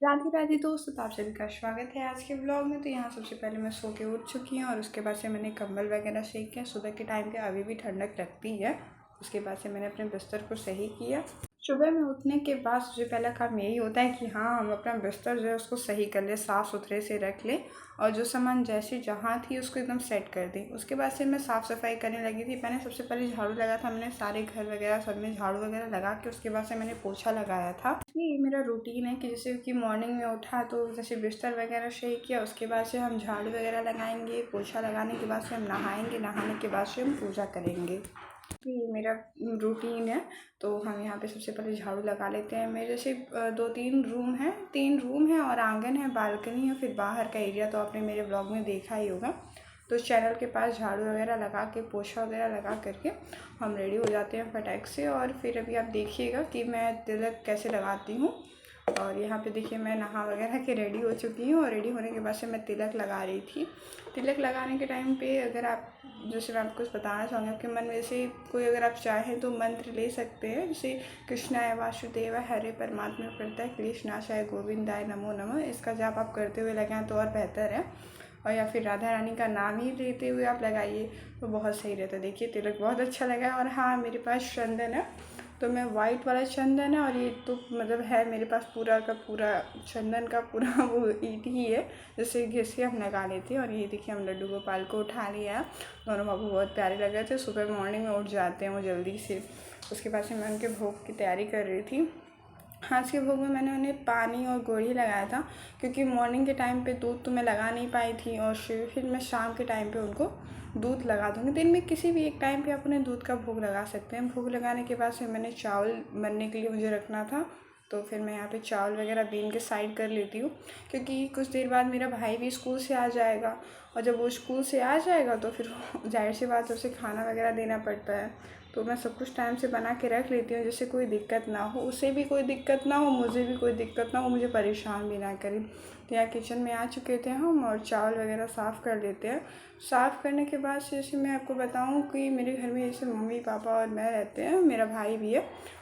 राधे राधे दोस्तों, तो आप सभी का स्वागत है आज के ब्लॉग में। तो यहाँ सबसे पहले मैं सो के उठ चुकी हूँ और उसके बाद से मैंने कंबल वगैरह सही किया। सुबह के टाइम पे अभी भी ठंडक लगती है। उसके बाद से मैंने अपने बिस्तर को सही किया। सुबह में उठने के बाद सबसे पहला काम यही होता है कि हाँ, हम अपना बिस्तर जो है उसको सही कर लें, साफ़ सुथरे से रख लें और जो सामान जैसे जहाँ थी उसको एकदम सेट कर दें। उसके बाद से मैं साफ़ सफाई करने लगी थी। मैंने सबसे पहले झाड़ू लगा था। मैंने सारे घर वगैरह सब में झाड़ू वगैरह लगा के उसके बाद से मैंने पोछा लगाया था। ये मेरा रूटीन है कि जैसे कि मॉर्निंग में उठा तो जैसे बिस्तर वगैरह सही किया, उसके बाद से हम झाड़ू वगैरह लगाएंगे। पोछा लगाने के बाद से हम नहाएंगे, नहाने के बाद से हम पूजा करेंगे। ये मेरा रूटीन है। तो हम यहाँ पे सबसे पहले झाड़ू लगा लेते हैं। मेरे जैसे 3 रूम है और आंगन है, बालकनी है, फिर बाहर का एरिया तो आपने मेरे ब्लॉग में देखा ही होगा। तो चैनल के पास झाड़ू वगैरह लगा के, पोछा वगैरह लगा करके हम रेडी हो जाते हैं फटाक से। और फिर अभी आप देखिएगा कि मैं तिलक कैसे लगाती हूँ। और यहाँ पे देखिए मैं नहा वगैरह के रेडी हो चुकी हूँ और रेडी होने के बाद से मैं तिलक लगा रही थी। तिलक लगाने के टाइम पे अगर आप, जैसे मैं आपको बताना चाहूँगी, आपके मन में से कोई अगर आप चाहें तो मंत्र ले सकते हैं। जैसे कृष्णाय वासुदेवाय हरे परमात्मा प्रत्यय क्लेशनाशाय गोविंदाय नमो नमः, इसका जाप आप करते हुए लगाएं तो और बेहतर है। और या फिर राधा रानी का नाम ही लेते हुए आप लगाइए तो बहुत सही रहता है। देखिए तिलक बहुत अच्छा लगा है। और हाँ, मेरे पास चंदन है तो मैं वाइट वाला चंदन है और ये तो मतलब है मेरे पास पूरा का पूरा चंदन का पूरा वो ईट ही है, जैसे घिस के हम लगा लेते हैं। और ये देखिए हम लड्डू गोपाल को उठा लिया। दोनों बाबू बहुत प्यारे लग रहे थे। सुबह मॉर्निंग में उठ जाते हैं वो जल्दी से। उसके बाद से मैं उनके भोग की तैयारी कर रही थी। आज के भोग में मैंने उन्हें पानी और गुड़ ही लगाया था, क्योंकि मॉर्निंग के टाइम पे दूध तो मैं लगा नहीं पाई थी और फिर मैं शाम के टाइम पे उनको दूध लगा दूँगी। दिन में किसी भी एक टाइम पे आप उन्हें दूध का भोग लगा सकते हैं। भोग लगाने के बाद से मैंने चावल बनने के लिए मुझे रखना था, तो फिर मैं यहाँ पे चावल वगैरह बीन के साइड कर लेती हूँ, क्योंकि कुछ देर बाद मेरा भाई भी स्कूल से आ जाएगा। और जब वो स्कूल से आ जाएगा तो फिर जाहिर सी बात है उसे खाना वगैरह देना पड़ता है। तो मैं सब कुछ टाइम से बना के रख लेती हूँ, जिससे कोई दिक्कत ना हो, उसे भी कोई दिक्कत ना हो, मुझे भी कोई दिक्कत ना हो, मुझे परेशान भी ना करे। तो यहाँ किचन में आ चुके थे हम और चावल वगैरह साफ़ कर लेते हैं। साफ़ करने के बाद जैसे मैं आपको बताऊँ कि मेरे घर में जैसे मम्मी पापा और मैं रहते हैं, मेरा भाई भी है,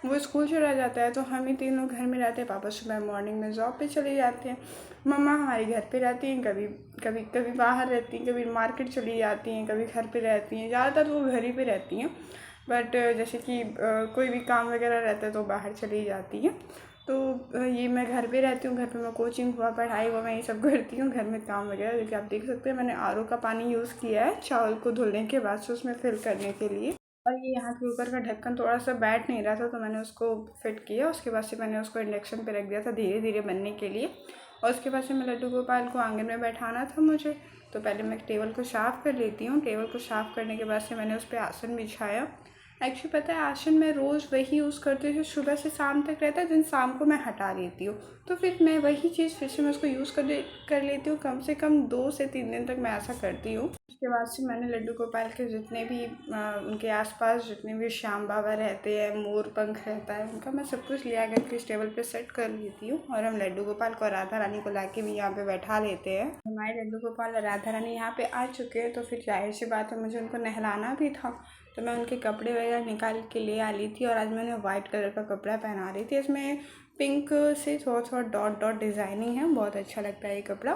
वो स्कूल चला जाता है तो हम ही तीनों घर में रहते हैं। पापा सुबह मॉर्निंग में जॉब पे चले जाते हैं। मम्मा हमारे घर पे रहती हैं, कभी कभी कभी बाहर रहती हैं, कभी मार्केट चली जाती हैं, कभी घर पे रहती हैं। ज़्यादातर वो घर ही पे रहती हैं, बट जैसे कि कोई भी काम वगैरह रहता है तो बाहर चली जाती है। तो ये मैं घर पे रहती हूँ। घर पे मैं कोचिंग हुआ, पढ़ाई हुआ, मैं ये सब करती हूँ। घर में काम वगैरह देखिए आप देख सकते हैं, मैंने आरओ का पानी यूज़ किया है चावल को धुलने के बाद से उसमें फिल करने के लिए। और ये यहाँ के ऊपर का ढक्कन थोड़ा सा बैठ नहीं रहा था तो मैंने उसको फिट किया। उसके बाद से मैंने उसको इंडक्शन पे रख दिया था धीरे धीरे बनने के लिए। और उसके बाद से मैं लड्डू गोपाल को आंगन में बैठाना था मुझे, तो पहले मैं टेबल को साफ़ कर लेती हूँ। टेबल को साफ़ करने के बाद से मैंने उस पर आसन बिछाया। एक्चुअली पता है, आसन मैं रोज़ वही यूज़ करती हूँ जो सुबह से शाम तक रहता है, दिन शाम को मैं हटा लेती हूँ। तो फिर मैं वही चीज़ फिर से मैं उसको यूज़ कर लेती हूँ। कम से कम 2 से 3 दिन तक मैं ऐसा करती हूँ। उसके बाद से मैंने लड्डू गोपाल के जितने भी उनके आसपास जितने भी श्याम बाबा रहते हैं, मोर पंख रहता है उनका, मैं सब कुछ लिया करके इस टेबल पे सेट कर लेती हूँ। और हम लड्डू गोपाल को और राधा रानी को लाके भी यहाँ पे बैठा लेते हैं। हमारे लड्डू गोपाल और राधा रानी यहाँ पे आ चुके हैं तो फिर जाहिर सी बात है मुझे उनको नहलाना भी था। तो मैं उनके कपड़े वगैरह निकाल के ले आ ली थी और आज मैंने वाइट कलर का कपड़ा पहना रही थी। इसमें पिंक से थोड़ा थोड़ा डॉट डॉट डिज़ाइनिंग है, बहुत अच्छा लगता है ये कपड़ा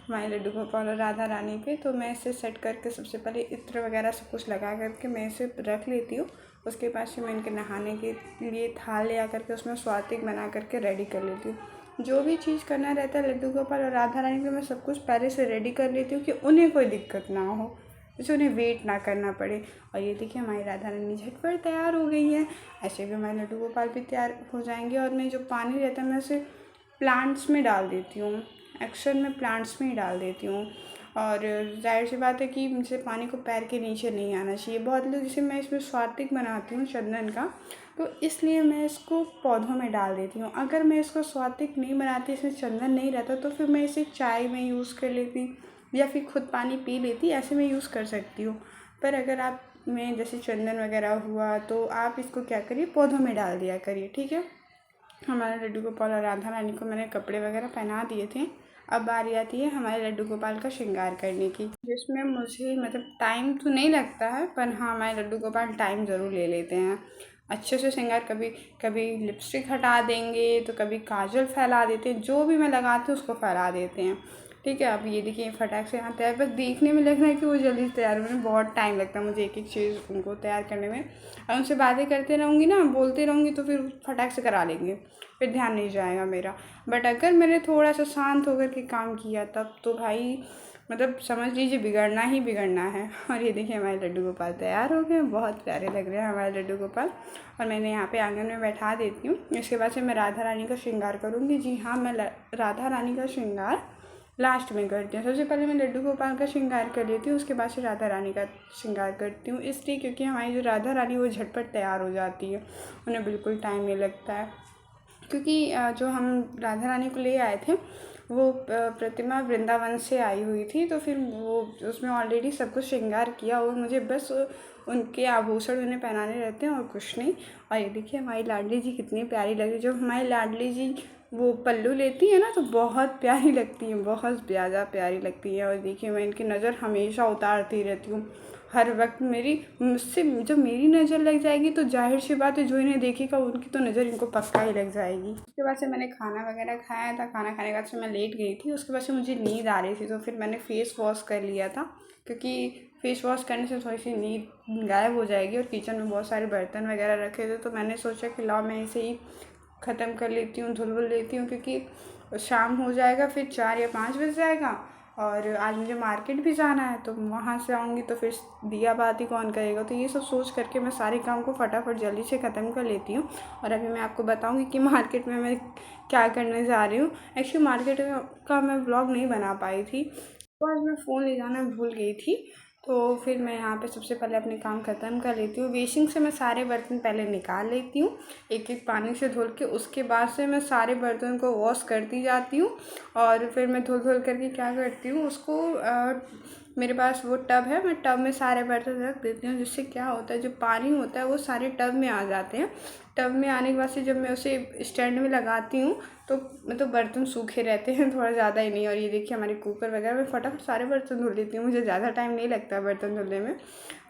हमारे लड्डू गोपाल और राधा रानी पे। तो मैं इसे सेट करके सबसे पहले इत्र वगैरह सब कुछ लगा करके मैं इसे रख लेती हूँ। उसके बाद से मैं इनके नहाने के लिए थाल ले आ करके उसमें स्वातिक बना करके रेडी कर लेती हूँ। जो भी चीज़ करना रहता है लड्डू गोपाल और राधा रानी पे, मैं सब कुछ पहले से रेडी कर लेती हूँ कि उन्हें कोई दिक्कत ना हो, जैसे उन्हें वेट ना करना पड़े। और ये देखिए हमारी राधा रानी झटपट तैयार हो गई हैं। ऐसे भी हमारे लड्डू गोपाल भी तैयार हो जाएंगे। और मैं जो पानी रहता है मैं उसे प्लांट्स में डाल देती हूँ, अक्सर मैं प्लांट्स में ही डाल देती हूँ। और जाहिर सी बात है कि मुझे पानी को पैर के नीचे नहीं आना चाहिए। बहुत लोग, जैसे मैं इसमें स्वातिक बनाती हूँ चंदन का, तो इसलिए मैं इसको पौधों में डाल देती हूँ। अगर मैं इसको स्वातिक नहीं बनाती, इसमें चंदन नहीं रहता, तो फिर मैं इसे चाय में यूज़ कर लेती या फिर खुद पानी पी लेती, ऐसे में यूज़ कर सकती हूँ। पर अगर आप में जैसे चंदन वगैरह हुआ तो आप इसको क्या करिए, पौधों में डाल दिया करिए, ठीक है। हमारे लड्डू गोपाल और राधा रानी को मैंने कपड़े वगैरह पहना दिए थे। अब बारी आती है हमारे लड्डू गोपाल का श्रृंगार करने की, जिसमें मुझे मतलब टाइम तो नहीं लगता है, पर हाँ हमारे लड्डू गोपाल टाइम ज़रूर ले लेते हैं। अच्छे से श्रृंगार, कभी कभी लिपस्टिक हटा देंगे तो कभी काजल फैला देते हैं, जो भी मैं लगाती हूँ उसको फैला देते हैं। ठीक है, अब ये देखिए फटाक से यहाँ तैयार, बस देखने में लग रहा है कि वो जल्दी तैयार होने में बहुत टाइम लगता है मुझे, एक एक चीज़ उनको तैयार करने में। और उनसे बातें करते रहूँगी ना, बोलते रहूँगी तो फिर फटाक से करा लेंगे, फिर ध्यान नहीं जाएगा मेरा। बट अगर मैंने थोड़ा सा शांत होकर के काम किया तब तो भाई मतलब समझ लीजिए बिगड़ना ही बिगड़ना है। और ये देखिए हमारे लड्डू गोपाल तैयार हो गए, बहुत प्यारे लग रहे हैं हमारे लड्डू गोपाल। और मैंने यहाँ पे आंगन में बैठा देती हूँ। इसके बाद से मैं राधा रानी का श्रृंगार करूँगी। जी हाँ, मैं राधा रानी का श्रृंगार लास्ट में करती हूँ। सबसे पहले मैं लड्डू गोपाल का श्रृंगार कर लेती हूँ, उसके बाद से राधा रानी का श्रृंगार करती हूँ। इसलिए क्योंकि हमारी जो राधा रानी वो झटपट तैयार हो जाती है, उन्हें बिल्कुल टाइम नहीं लगता है। क्योंकि जो हम राधा रानी को ले आए थे वो प्रतिमा वृंदावन से आई हुई थी, तो फिर वो उसमें ऑलरेडी सब कुछ श्रृंगार किया और मुझे बस उनके आभूषण उन्हें पहनाने रहते हैं और कुछ नहीं। और ये देखिए हमारी लाडली जी कितनी प्यारी लग रही है। जब हमारी लाडली जी वो पल्लू लेती है ना तो बहुत प्यारी लगती है, बहुत ज़्यादा प्यारी लगती है। और देखिए मैं इनकी नज़र हमेशा उतारती रहती हूँ हर वक्त। मेरी मुझसे जब मेरी नज़र लग जाएगी तो जाहिर सी बात है जो इन्हें देखेगा उनकी तो नज़र इनको पक्का ही लग जाएगी। उसके बाद से मैंने खाना वगैरह खाया था, खाना खाने के बाद से मैं लेट गई थी। उसके बाद से मुझे नींद आ रही थी तो फिर मैंने फ़ेस वॉश कर लिया था, क्योंकि फ़ेस वॉश करने से थोड़ी सी नींद गायब हो जाएगी। और किचन में बहुत सारे बर्तन वगैरह रखे थे तो मैंने सोचा कि लाओ मैं इसे ही ख़त्म कर लेती हूँ, धुल लेती हूँ, क्योंकि शाम हो जाएगा, फिर 4 या 5 बज जाएगा। और आज मुझे मार्केट भी जाना है तो वहाँ से आऊँगी तो फिर दिया बाती कौन करेगा। तो ये सब सोच करके मैं सारे काम को फटाफट जल्दी से ख़त्म कर लेती हूँ। और अभी मैं आपको बताऊँगी कि मार्केट में मैं क्या करने जा रही हूँ। एक्चुअली मार्केट का मैं व्लॉग नहीं बना पाई थी, तो आज मैं फ़ोन ले जाना भूल गई थी। तो फिर मैं यहाँ पे सबसे पहले अपने काम ख़त्म कर लेती हूँ। बेसिंग से मैं सारे बर्तन पहले निकाल लेती हूँ एक एक पानी से धुल के। उसके बाद से मैं सारे बर्तन को वॉश करती जाती हूँ। और फिर मैं धुल करके क्या करती हूँ उसको मेरे पास वो टब है, मैं टब में सारे बर्तन रख देती हूँ, जिससे क्या होता है जो पानी होता है वो सारे टब में आ जाते हैं। टब में आने के बाद से जब मैं उसे स्टैंड में लगाती हूँ तो मतलब बर्तन सूखे रहते हैं, थोड़ा ज़्यादा ही नहीं। और ये देखिए हमारे कुकर वगैरह में फटाफट सारे बर्तन धुल देती हूँ, मुझे ज़्यादा टाइम नहीं लगता बर्तन धुलने में।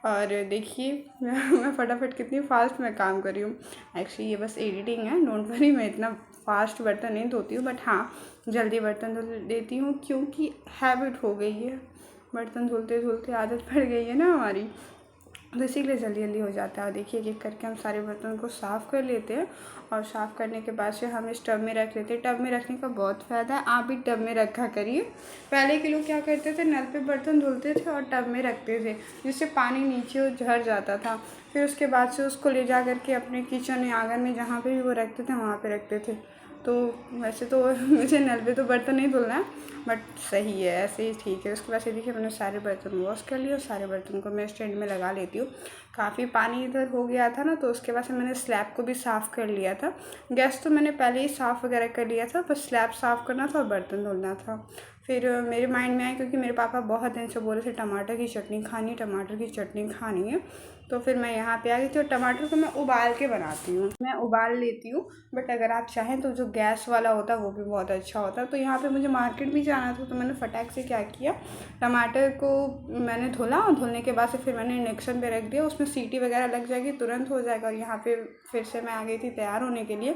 और देखिए मैं फटाफट कितनी फ़ास्ट मैं काम कर रही हूँ। एक्चुअली ये बस एडिटिंग है, डोंट वरी, मैं इतना फ़ास्ट बर्तन नहीं धोती हूँ, बट हाँ जल्दी बर्तन धुल देती हूँ क्योंकि हैबिट हो गई है, बर्तन धुलते धुलते आदत पड़ गई है ना हमारी, तो इसीलिए जल्दी जल्दी हो जाता है। और देखिए एक एक करके हम सारे बर्तन को साफ़ कर लेते हैं। और साफ़ करने के बाद से हम इस टब में रख लेते हैं। टब में रखने का बहुत फ़ायदा है, आप भी टब में रखा करिए। पहले के लोग क्या करते थे, नल पे बर्तन धुलते थे और टब में रखते थे, जिससे पानी नीचे झड़ जाता था। फिर उसके बाद से उसको ले जा करके अपने किचन या आंगन में जहाँ पर भी वो रखते थे वहाँ पर रखते थे। तो वैसे तो मुझे नल पे तो बर्तन नहीं धुलना है, बट सही है ऐसे ही ठीक है। उसके बाद से देखिए मैंने सारे बर्तन वॉश कर लिए और सारे बर्तन को मैं स्टैंड में लगा लेती हूँ। काफ़ी पानी इधर हो गया था ना, तो उसके बाद से मैंने स्लैब को भी साफ़ कर लिया था। गैस तो मैंने पहले ही साफ़ वगैरह कर लिया था, बस स्लैब साफ़ करना था और बर्तन धुलना था। फिर मेरे माइंड में आया क्योंकि मेरे पापा बहुत दिन से बोले थे टमाटर की चटनी खानी है, टमाटर की चटनी खानी है, तो फिर मैं यहाँ पे आ गई थी। और टमाटर को मैं उबाल के बनाती हूँ, मैं उबाल लेती हूँ। बट अगर आप चाहें तो जो गैस वाला होता है वो भी बहुत अच्छा होता है। तो यहाँ पे मुझे मार्केट भी जाना था तो मैंने फटाक से क्या किया, टमाटर को मैंने धुला और धुलने के बाद से फिर मैंने इंडक्शन पे रख दिया, उसमें सीटी वगैरह लग जाएगी, तुरंत हो जाएगा। और यहाँ पे फिर से मैं आ गई थी तैयार होने के लिए,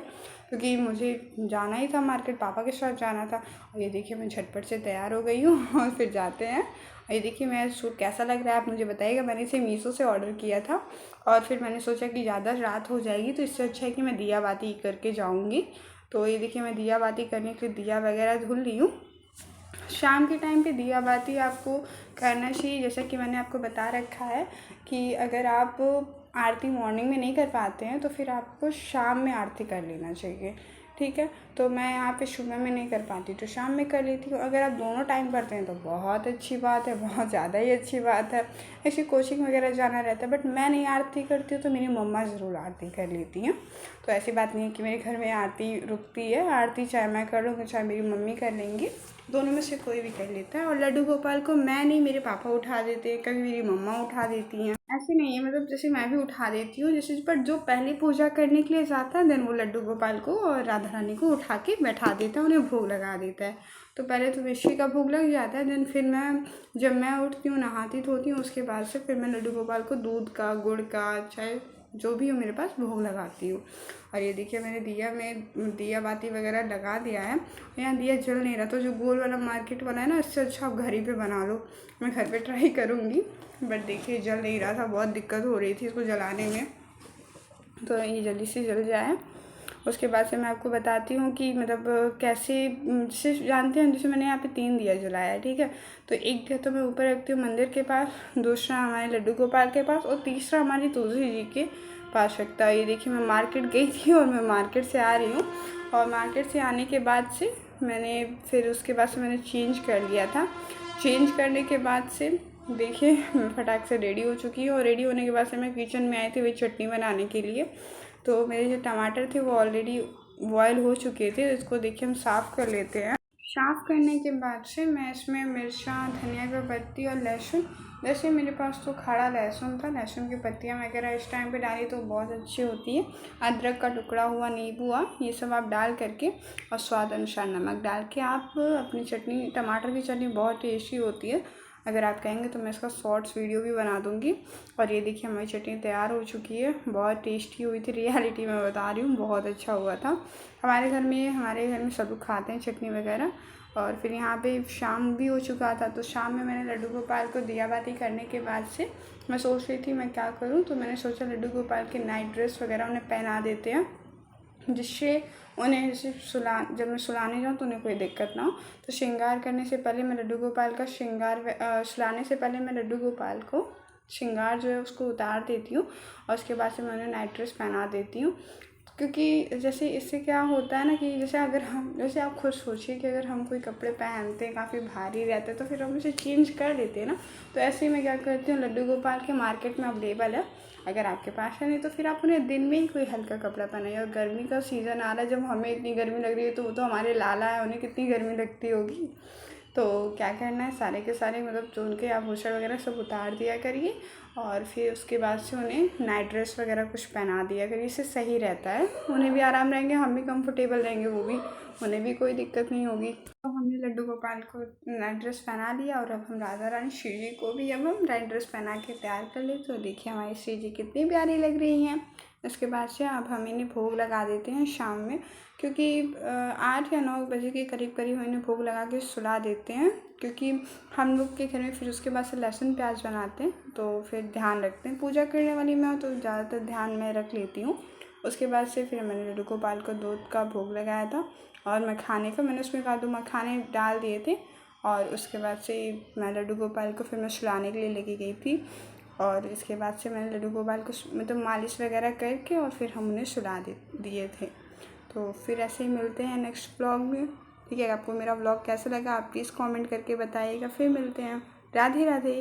क्योंकि मुझे जाना ही था मार्केट, पापा के साथ जाना था। और ये देखिए मैं झटपट से तैयार हो गई हूँ और फिर जाते हैं। ये देखिए मेरा सूट कैसा लग रहा है आप मुझे बताइएगा। मैंने इसे मीशो से ऑर्डर किया था और फिर मैंने सोचा कि ज़्यादा रात हो जाएगी तो इससे अच्छा है कि मैं दिया बाती करके जाऊँगी। तो ये देखिए मैं दिया बाती करने के लिए दिया वगैरह धुल ली हूँ। शाम के टाइम पे दिया बाती आपको करना चाहिए, जैसा कि मैंने आपको बता रखा है कि अगर आप आरती मॉर्निंग में नहीं कर पाते हैं तो फिर आपको शाम में आरती कर लेना चाहिए, ठीक है। तो मैं यहाँ पे सुबह में नहीं कर पाती तो शाम में कर लेती हूँ। अगर आप दोनों टाइम करते हैं तो बहुत अच्छी बात है, बहुत ज़्यादा ही अच्छी बात है। ऐसी कोचिंग वगैरह जाना रहता है, बट मैं नहीं आरती करती हूँ तो मेरी मम्मा ज़रूर आरती कर लेती हैं। तो ऐसी बात नहीं है कि मेरे घर में आरती रुकती है, आरती चाहे मैं कर लूँगी चाहे मेरी मम्मी कर लेंगी, दोनों में से कोई भी कर लेता है। और लड्डू गोपाल को मैं नहीं, मेरे पापा उठा देते हैं, कभी मेरी मम्मा उठा देती हैं, ऐसे नहीं है, मतलब जैसे मैं भी उठा देती हूँ जैसे। पर जो पहले पूजा करने के लिए जाता है देन वो लड्डू गोपाल को और राधा रानी को उठा के बैठा देता है, उन्हें भोग लगा देता है। तो पहले तो मिश्री का भोग लग जाता है, देन फिर जब मैं उठती हूँ नहाती धोती हूँ उसके बाद से फिर मैं लड्डू गोपाल को दूध का, गुड़ का, चाहे जो भी हो मेरे पास भोग लगाती हूँ। और ये देखिए मैंने दिया में दिया बाती वगैरह लगा दिया है। यहाँ दिया जल नहीं रहा, तो जो गोल वाला मार्केट वाला है ना, इससे अच्छा आप घर ही पे बना लो। मैं घर पे ट्राई करूँगी, बट देखिए जल नहीं रहा था, बहुत दिक्कत हो रही थी इसको जलाने में। तो ये जल्दी से जल जाए। उसके बाद से मैं आपको बताती हूँ कि मतलब कैसे, जैसे जानते हैं, जैसे मैंने यहाँ पे 3 दिया जलाया है, ठीक है। तो एक दिया तो मैं ऊपर रखती हूँ मंदिर के पास, दूसरा हमारे लड्डू गोपाल के पास, और तीसरा हमारी तुलसी जी के पास रखता है। ये देखिए मैं मार्केट गई थी और मैं मार्केट से आ रही हूँ, और मार्केट से आने के बाद से मैंने फिर उसके बाद से मैंने चेंज कर लिया था। चेंज करने के बाद से देखिए मैं फटाक से रेडी हो चुकी हूँ, और रेडी होने के बाद से मैं किचन में आई थी वही चटनी बनाने के लिए। तो मेरे जो टमाटर थे वो ऑलरेडी बॉयल हो चुके थे, इसको देखिए हम साफ़ कर लेते हैं। साफ़ करने के बाद से मैं इसमें मिर्चा, धनिया की पत्ती और लहसुन, जैसे मेरे पास तो खड़ा लहसुन था, लहसुन की पत्तियाँ वगैरह इस टाइम पे डाली तो बहुत अच्छी होती है। अदरक का टुकड़ा हुआ, नींबू हुआ, ये सब आप डाल करके और स्वाद अनुसार नमक डाल के आप अपनी चटनी, टमाटर की चटनी बहुत टेस्टी होती है। अगर आप कहेंगे तो मैं इसका शॉर्ट्स वीडियो भी बना दूँगी। और ये देखिए हमारी चटनी तैयार हो चुकी है, बहुत टेस्टी हुई थी, रियलिटी में बता रही हूँ, बहुत अच्छा हुआ था। हमारे घर में सब लोग खाते हैं चटनी वगैरह। और फिर यहाँ पे शाम भी हो चुका था, तो शाम में मैंने लड्डू गोपाल को दिया बाती करने के बाद से मैं सोच रही थी मैं क्या करूँ, तो मैंने सोचा लड्डू गोपाल के नाइट ड्रेस वगैरह उन्हें पहना देते हैं, जिससे उन्हें जैसे जब मैं सुलाने जाऊँ तो उन्हें कोई दिक्कत ना हो। तो श्रृंगार करने से पहले मैं लड्डू गोपाल का सुलाने से पहले मैं लड्डू गोपाल को श्रृंगार जो है उसको उतार देती हूँ, और उसके बाद से मैं उन्हें नाइट ड्रेस पहना देती हूँ। क्योंकि जैसे इससे क्या होता है ना कि जैसे आप खुद सोचिए कि अगर हम कोई कपड़े पहनते हैं काफ़ी भारी रहते हैं तो फिर हम उसे चेंज कर लेते हैं ना। तो ऐसे ही मैं क्या करती हूँ, लड्डू गोपाल के मार्केट में अवेलेबल है, अगर आपके पास है, नहीं तो फिर आप उन्हें दिन में ही कोई हल्का कपड़ा पहनाइए। और गर्मी का सीज़न आ रहा है, जब हमें इतनी गर्मी लग रही है तो वो तो हमारे लाला है, उन्हें कितनी गर्मी लगती होगी। तो क्या करना है, सारे के सारे मतलब जो उनके आभूषण वगैरह सब उतार दिया करिए, और फिर उसके बाद से उन्हें नाइट ड्रेस वगैरह कुछ पहना दिया करिए, इससे सही रहता है। उन्हें भी आराम रहेंगे, हम भी कंफर्टेबल रहेंगे, वो भी, उन्हें भी कोई दिक्कत नहीं होगी। तो हमने लड्डू गोपाल को नाइट ड्रेस पहना लिया, और अब हम राधा रानी श्री जी को भी अब हम नाइट ड्रेस पहना के तैयार कर ले। तो देखिए हमारी श्री जी कितनी प्यारी लग रही हैं। इसके बाद से अब हम इन्हें भोग लगा देते हैं शाम में, क्योंकि 8 या 9 बजे के करीब करीब इन्हें भोग लगा के सुला देते हैं। क्योंकि हम लोग के घर में फिर उसके बाद से लहसुन प्याज बनाते हैं, तो फिर ध्यान रखते हैं। पूजा करने वाली मैं तो ज़्यादातर ध्यान में रख लेती हूँ। उसके बाद से फिर मैंने लड्डू गोपाल को दूध का भोग लगाया था, और मखाने का मैंने उसमें 2 मखाने डाल दिए थे। और उसके बाद से मैं लड्डू गोपाल को फिर मैं सुलाने के लिए लेके गई थी, और इसके बाद से मैंने लड्डू गोपाल को मतलब मालिश वगैरह करके और फिर हम उन्हें सुला दिए थे। तो फिर ऐसे ही मिलते हैं नेक्स्ट व्लॉग में, ठीक है। आपको मेरा व्लॉग कैसा लगा आप प्लीज़ कमेंट करके बताइएगा। फिर मिलते हैं। राधे राधे।